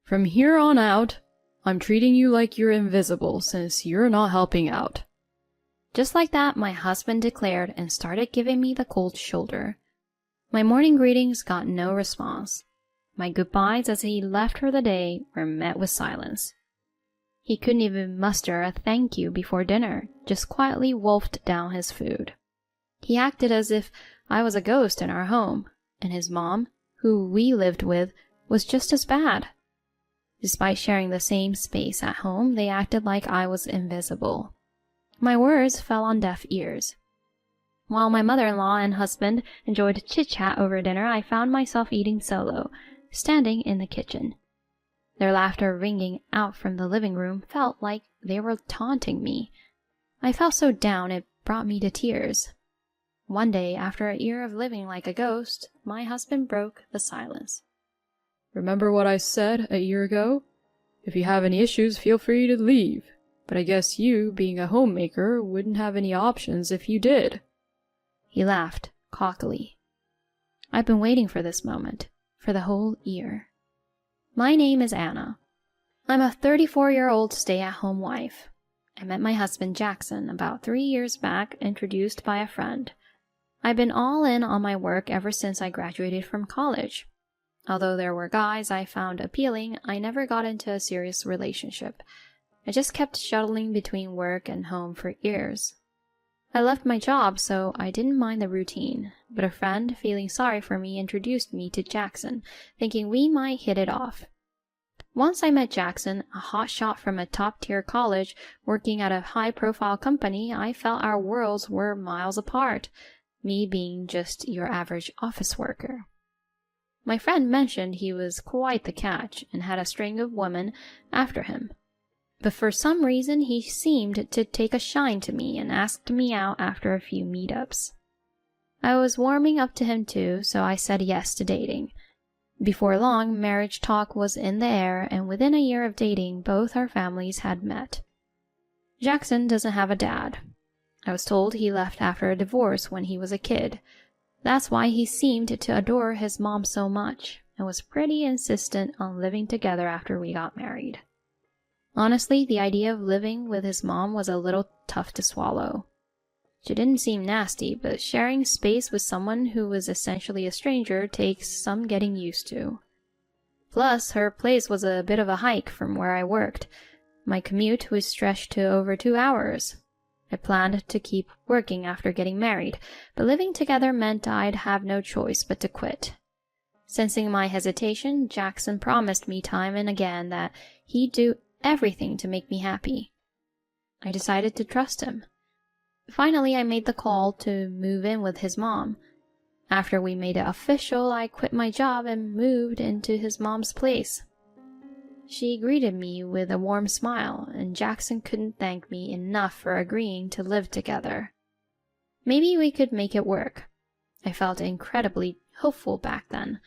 From here on out, I'm treating you like you're invisible since you're not helping out." Just like that, my husband declared and started giving me the cold shoulder. My morning greetings got no response. My goodbyes as he left for the day were met with silence. He couldn't even muster a thank you before dinner, just quietly wolfed down his food. He acted as if I was a ghost in our home, and his mom, who we lived with, was just as bad. Despite sharing the same space at home, they acted like I was invisible. My words fell on deaf ears. While my mother-in-law and husband enjoyed chit-chat over dinner, I found myself eating solo, standing in the kitchen. Their laughter ringing out from the living room felt like they were taunting me. I felt so down it brought me to tears. One day, after a year of living like a ghost, my husband broke the silence. "Remember what I said a year ago? If you have any issues, feel free to leave. But I guess you, being a homemaker, wouldn't have any options if you did." He laughed cockily. I've been waiting for this moment for the whole year. My name is Anna. I'm a 34-year-old stay-at-home wife. I met my husband Jackson about 3 years back, introduced by a friend. I've been all in on my work ever since I graduated from college. Although there were guys I found appealing, I never got into a serious relationship. I just kept shuttling between work and home for years. I left my job, so I didn't mind the routine, but a friend, feeling sorry for me, introduced me to Jackson, thinking we might hit it off. Once I met Jackson, a hotshot from a top-tier college working at a high-profile company, I felt our worlds were miles apart, me being just your average office worker. My friend mentioned he was quite the catch and had a string of women after him. But for some reason he seemed to take a shine to me and asked me out after a few meetups. I was warming up to him too, so I said yes to dating. Before long, marriage talk was in the air, and within a year of dating, both our families had met. Jackson doesn't have a dad. I was told he left after a divorce when he was a kid. That's why he seemed to adore his mom so much, and was pretty insistent on living together after we got married. Honestly, the idea of living with his mom was a little tough to swallow. She didn't seem nasty, but sharing space with someone who was essentially a stranger takes some getting used to. Plus, her place was a bit of a hike from where I worked. My commute was stretched to over 2 hours. I planned to keep working after getting married, but living together meant I'd have no choice but to quit. Sensing my hesitation, Jackson promised me time and again that he'd do everything to make me happy. I decided to trust him. Finally, I made the call to move in with his mom. After we made it official, I quit my job and moved into his mom's place. She greeted me with a warm smile, and Jackson couldn't thank me enough for agreeing to live together. Maybe we could make it work. I felt incredibly hopeful back then.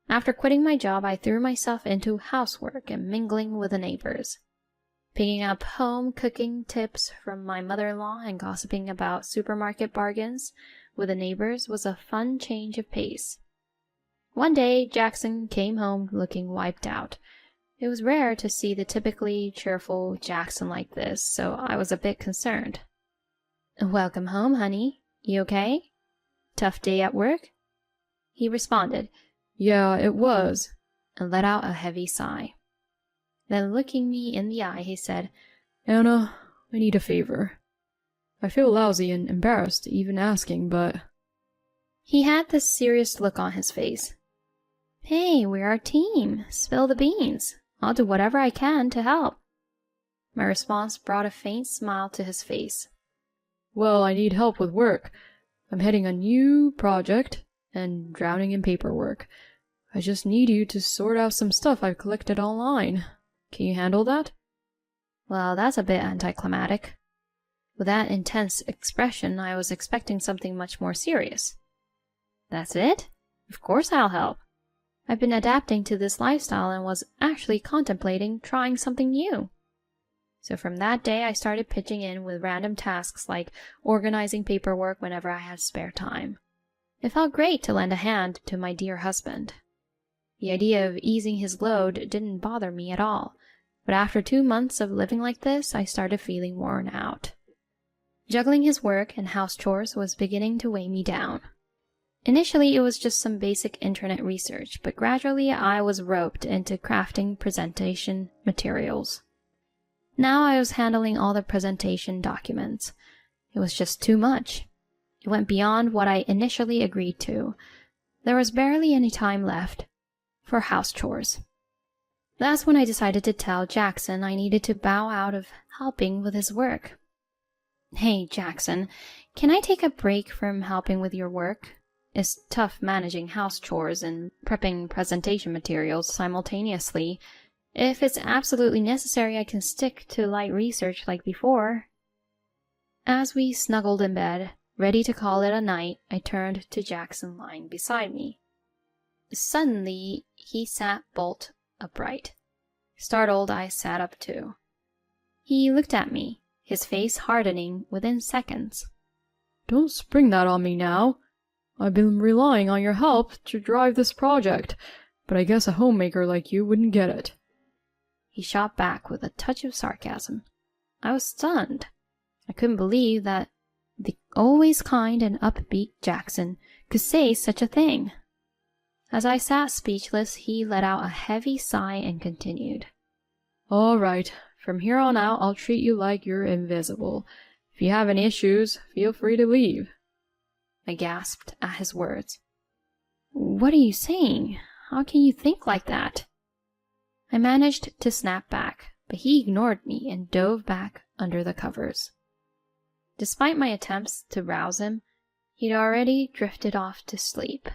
After quitting my job, I threw myself into housework and mingling with the neighbors. Picking up home cooking tips from my mother-in-law and gossiping about supermarket bargains with the neighbors was a fun change of pace. One day, Jackson came home looking wiped out. It was rare to see the typically cheerful Jackson like this, so I was a bit concerned. "Welcome home, honey. You okay? Tough day at work?" He responded, "Yeah, it was," and let out a heavy sigh. Then looking me in the eye, he said, "Anna, I need a favor. I feel lousy and embarrassed even asking, but—" He had this serious look on his face. "Hey, we're a team. Spill the beans. I'll do whatever I can to help." My response brought a faint smile to his face. "Well, I need help with work. I'm heading a new project and drowning in paperwork. I just need you to sort out some stuff I've collected online. Can you handle that?" Well, that's a bit anticlimactic. With that intense expression, I was expecting something much more serious. "That's it? Of course I'll help. I've been adapting to this lifestyle and was actually contemplating trying something new." So from that day, I started pitching in with random tasks like organizing paperwork whenever I had spare time. It felt great to lend a hand to my dear husband. The idea of easing his load didn't bother me at all, but after 2 months of living like this, I started feeling worn out. Juggling his work and house chores was beginning to weigh me down. Initially, it was just some basic internet research, but gradually I was roped into crafting presentation materials. Now I was handling all the presentation documents. It was just too much. It went beyond what I initially agreed to. There was barely any time left for house chores. That's when I decided to tell Jackson I needed to bow out of helping with his work. Hey, Jackson, can I take a break from helping with your work? It's tough managing house chores and prepping presentation materials simultaneously. If it's absolutely necessary, I can stick to light research like before. As we snuggled in bed, ready to call it a night, I turned to Jackson lying beside me. Suddenly, he sat bolt upright. Startled, I sat up too. He looked at me, his face hardening within seconds. Don't spring that on me now. I've been relying on your help to drive this project, but I guess a homemaker like you wouldn't get it. He shot back with a touch of sarcasm. I was stunned. I couldn't believe that the always kind and upbeat Jackson could say such a thing. As I sat speechless, he let out a heavy sigh and continued. All right, from here on out, I'll treat you like you're invisible. If you have any issues, feel free to leave. I gasped at his words. What are you saying? How can you think like that? I managed to snap back, but he ignored me and dove back under the covers. Despite my attempts to rouse him, he'd already drifted off to sleep.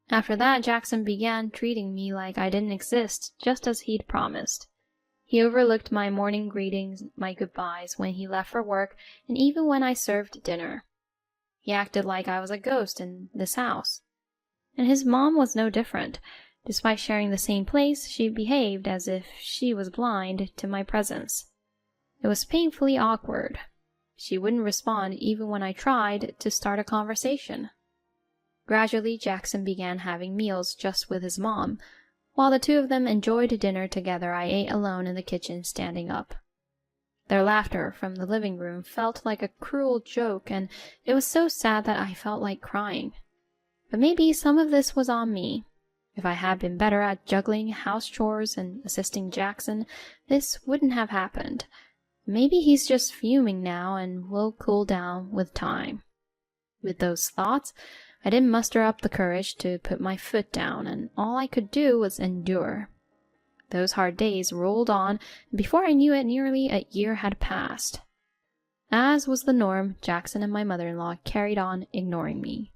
After that, Jackson began treating me like I didn't exist, just as he'd promised. He overlooked my morning greetings, my goodbyes when he left for work, and even when I served dinner. He acted like I was a ghost in this house. And his mom was no different. Despite sharing the same place, she behaved as if she was blind to my presence. It was painfully awkward. She wouldn't respond even when I tried to start a conversation. Gradually, Jackson began having meals just with his mom. While the two of them enjoyed dinner together, I ate alone in the kitchen, standing up. Their laughter from the living room felt like a cruel joke, and it was so sad that I felt like crying. But maybe some of this was on me. If I had been better at juggling house chores and assisting Jackson, this wouldn't have happened. Maybe he's just fuming now and will cool down with time. With those thoughts, I didn't muster up the courage to put my foot down, and all I could do was endure. Those hard days rolled on, and before I knew it, nearly a year had passed. As was the norm, Jackson and my mother-in-law carried on ignoring me.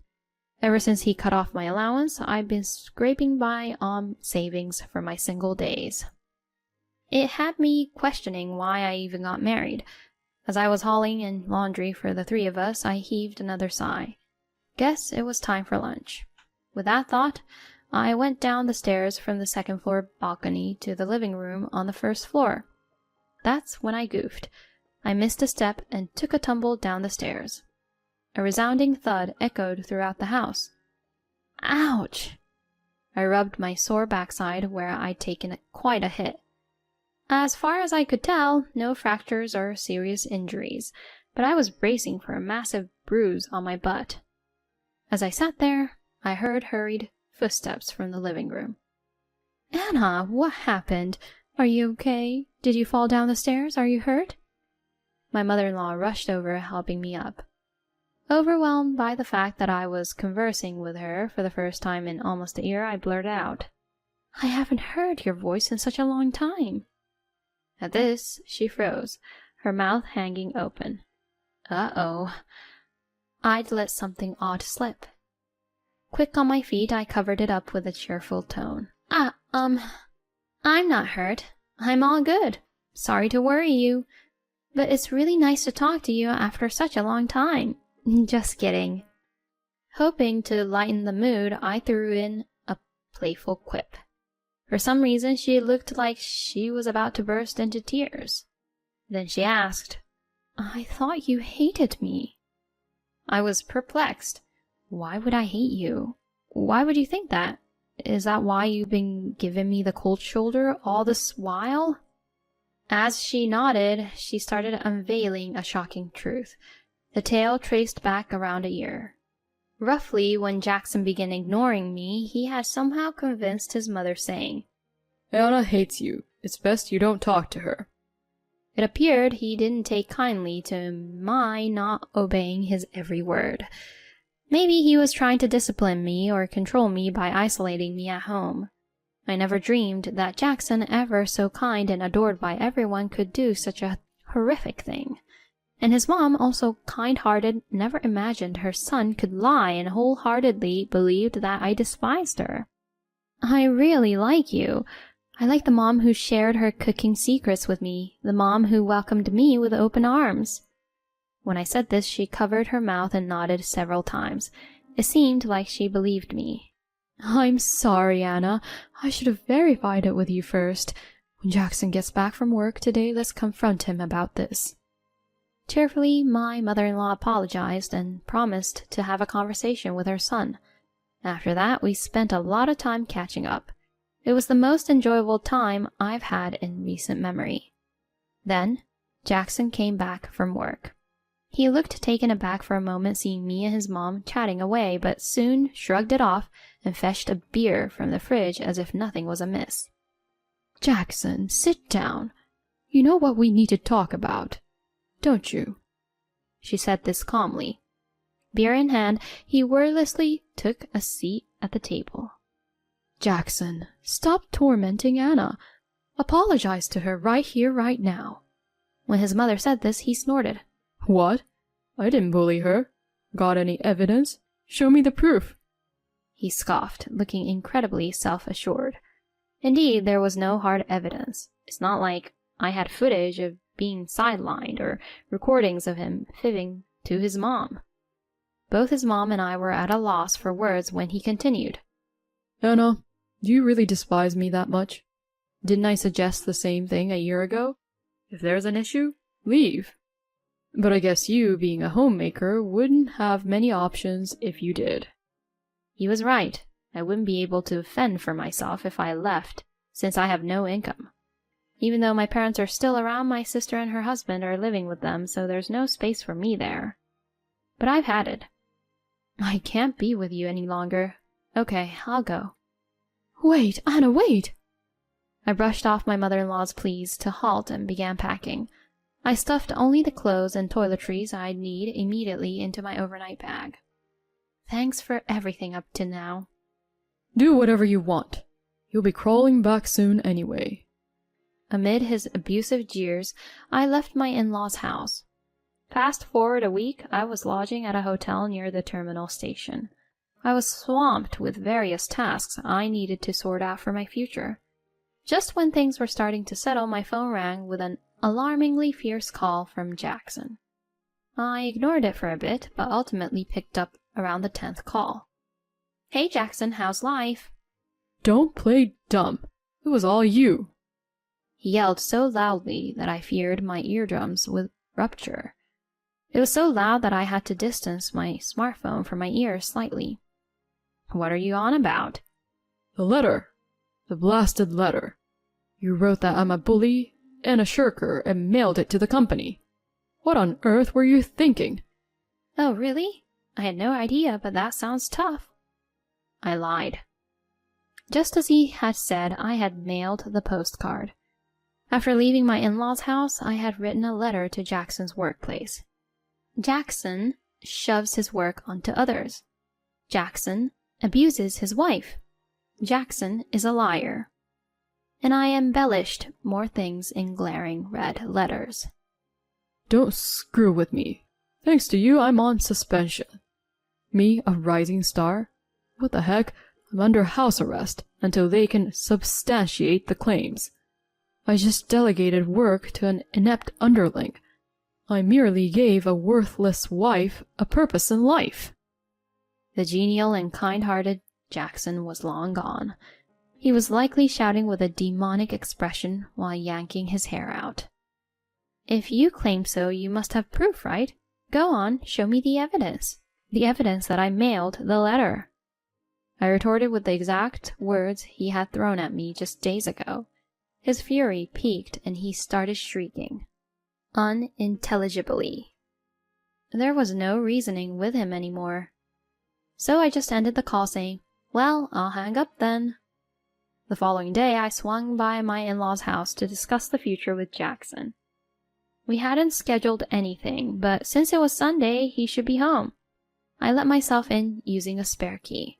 Ever since he cut off my allowance, I've been scraping by on savings for my single days. It had me questioning why I even got married. As I was hauling in laundry for the three of us, I heaved another sigh. Guess it was time for lunch. With that thought, I went down the stairs from the second-floor balcony to the living room on the first floor. That's when I goofed. I missed a step and took a tumble down the stairs. A resounding thud echoed throughout the house. Ouch! I rubbed my sore backside where I'd taken quite a hit. As far as I could tell, no fractures or serious injuries, but I was bracing for a massive bruise on my butt. As I sat there, I heard hurried footsteps from the living room. Anna, what happened? Are you okay? Did you fall down the stairs? Are you hurt? My mother-in-law rushed over, helping me up. Overwhelmed by the fact that I was conversing with her for the first time in almost a year, I blurted out, I haven't heard your voice in such a long time. At this, she froze, her mouth hanging open. Uh-oh. I'd let something odd slip. Quick on my feet, I covered it up with a cheerful tone. I'm not hurt. I'm all good. Sorry to worry you. But it's really nice to talk to you after such a long time. Just kidding. Hoping to lighten the mood, I threw in a playful quip. For some reason, she looked like she was about to burst into tears. Then she asked, I thought you hated me. I was perplexed. Why would I hate you? Why would you think that? Is that why you've been giving me the cold shoulder all this while? As she nodded, she started unveiling a shocking truth. The tale traced back around a year. Roughly, when Jackson began ignoring me, he had somehow convinced his mother, saying, Anna hates you. It's best you don't talk to her. It appeared he didn't take kindly to my not obeying his every word. Maybe he was trying to discipline me or control me by isolating me at home. I never dreamed that Jackson, ever so kind and adored by everyone, could do such a horrific thing. And his mom, also kind-hearted, never imagined her son could lie and wholeheartedly believed that I despised her. I really like you. I like the mom who shared her cooking secrets with me, the mom who welcomed me with open arms. When I said this, she covered her mouth and nodded several times. It seemed like she believed me. I'm sorry, Anna. I should have verified it with you first. When Jackson gets back from work today, let's confront him about this. Cheerfully, my mother-in-law apologized and promised to have a conversation with her son. After that, we spent a lot of time catching up. It was the most enjoyable time I've had in recent memory. Then, Jackson came back from work. He looked taken aback for a moment seeing me and his mom chatting away, but soon shrugged it off and fetched a beer from the fridge as if nothing was amiss. Jackson, sit down. You know what we need to talk about, don't you? She said this calmly. Beer in hand, he wordlessly took a seat at the table. Jackson, stop tormenting Anna. Apologize to her right here, right now. When his mother said this, he snorted. What? I didn't bully her. Got any evidence? Show me the proof. He scoffed, looking incredibly self-assured. Indeed, there was no hard evidence. It's not like I had footage of being sidelined or recordings of him fibbing to his mom. Both his mom and I were at a loss for words when he continued. Anna, do you really despise me that much? Didn't I suggest the same thing a year ago? If there's an issue, leave. But I guess you, being a homemaker, wouldn't have many options if you did. He was right. I wouldn't be able to fend for myself if I left, since I have no income. Even though my parents are still around, my sister and her husband are living with them, so there's no space for me there. But I've had it. I can't be with you any longer. Okay, I'll go. Wait, Anna, wait! I brushed off my mother-in-law's pleas to halt and began packing. I stuffed only the clothes and toiletries I'd need immediately into my overnight bag. Thanks for everything up to now. Do whatever you want. You'll be crawling back soon anyway. Amid his abusive jeers, I left my in-laws' house. Fast forward a week, I was lodging at a hotel near the terminal station. I was swamped with various tasks I needed to sort out for my future. Just when things were starting to settle, my phone rang with an alarmingly fierce call from Jackson. I ignored it for a bit, but ultimately picked up around the 10th call. Hey Jackson, how's life? Don't play dumb. It was all you. He yelled so loudly that I feared my eardrums would rupture. It was so loud that I had to distance my smartphone from my ears slightly. What are you on about? The letter. The blasted letter. You wrote that I'm a bully and a shirker and mailed it to the company. What on earth were you thinking? Oh, really? I had no idea, but that sounds tough. I lied. Just as he had said, I had mailed the postcard. After leaving my in-laws' house, I had written a letter to Jackson's workplace. Jackson shoves his work onto others. Jackson abuses his wife. Jackson is a liar. And I embellished more things in glaring red letters. Don't screw with me. Thanks to you, I'm on suspension. Me, a rising star? What the heck? I'm under house arrest until they can substantiate the claims. I just delegated work to an inept underling. I merely gave a worthless wife a purpose in life. The genial and kind-hearted Jackson was long gone. He was likely shouting with a demonic expression while yanking his hair out. If you claim so, you must have proof, right? Go on, show me the evidence. The evidence that I mailed the letter. I retorted with the exact words he had thrown at me just days ago. His fury peaked and he started shrieking, unintelligibly. There was no reasoning with him anymore. So I just ended the call saying, "Well, I'll hang up then." The following day, I swung by my in-laws' house to discuss the future with Jackson. We hadn't scheduled anything, but since it was Sunday, he should be home. I let myself in using a spare key.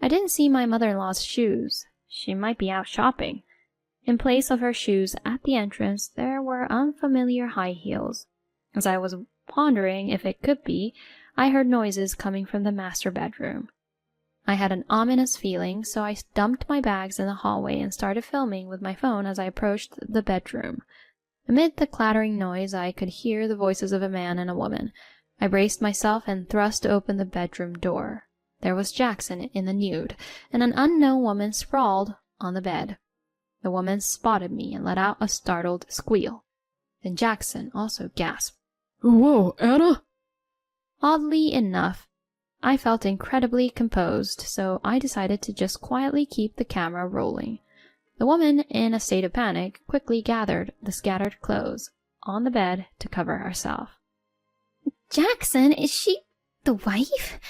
I didn't see my mother-in-law's shoes. She might be out shopping. In place of her shoes at the entrance, there were unfamiliar high heels. As I was pondering if it could be, I heard noises coming from the master bedroom. I had an ominous feeling, so I dumped my bags in the hallway and started filming with my phone as I approached the bedroom. Amid the clattering noise, I could hear the voices of a man and a woman. I braced myself and thrust open the bedroom door. There was Jackson in the nude, and an unknown woman sprawled on the bed. The woman spotted me and let out a startled squeal. Then Jackson also gasped. "Whoa, Anna?" Oddly enough, I felt incredibly composed, so I decided to just quietly keep the camera rolling. The woman, in a state of panic, quickly gathered the scattered clothes on the bed to cover herself. "Jackson, is she the wife?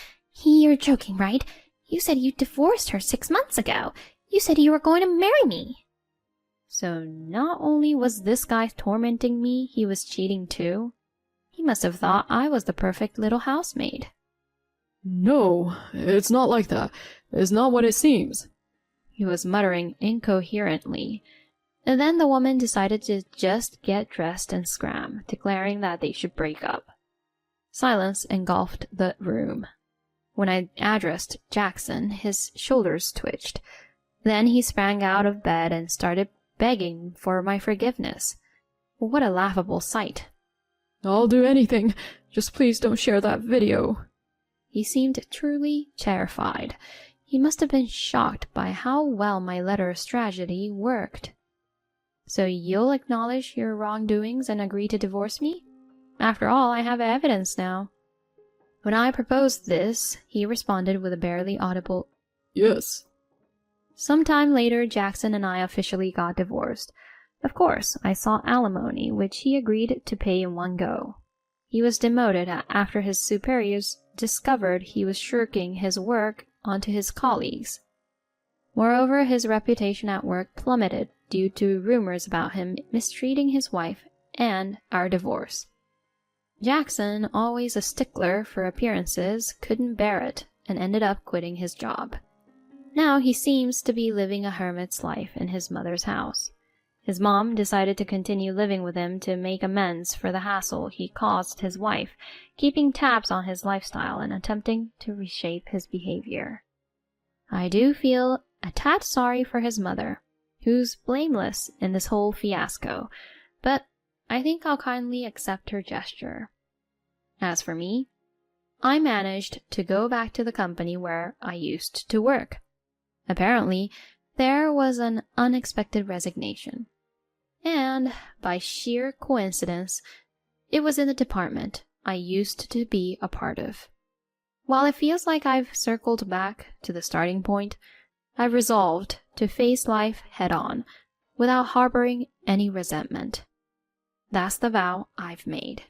You're joking, right? You said you divorced her 6 months ago. You said you were going to marry me." So not only was this guy tormenting me, he was cheating too. He must have thought I was the perfect little housemaid. "No, it's not like that. It's not what it seems," he was muttering incoherently. And then the woman decided to just get dressed and scram, declaring that they should break up. Silence engulfed the room. When I addressed Jackson, his shoulders twitched. Then he sprang out of bed and started begging for my forgiveness. What a laughable sight. "I'll do anything. Just please don't share that video." He seemed truly terrified. He must have been shocked by how well my letter strategy worked. "So you'll acknowledge your wrongdoings and agree to divorce me? After all, I have evidence now." When I proposed this, he responded with a barely audible "Yes." Sometime later, Jackson and I officially got divorced. Of course, I sought alimony, which he agreed to pay in one go. He was demoted after his superiors discovered he was shirking his work onto his colleagues. Moreover, his reputation at work plummeted due to rumors about him mistreating his wife and our divorce. Jackson, always a stickler for appearances, couldn't bear it and ended up quitting his job. Now he seems to be living a hermit's life in his mother's house. His mom decided to continue living with him to make amends for the hassle he caused his wife, keeping tabs on his lifestyle and attempting to reshape his behavior. I do feel a tad sorry for his mother, who's blameless in this whole fiasco, but I think I'll kindly accept her gesture. As for me, I managed to go back to the company where I used to work. Apparently, there was an unexpected resignation. And, by sheer coincidence, it was in the department I used to be a part of. While it feels like I've circled back to the starting point, I've resolved to face life head-on, without harboring any resentment. That's the vow I've made.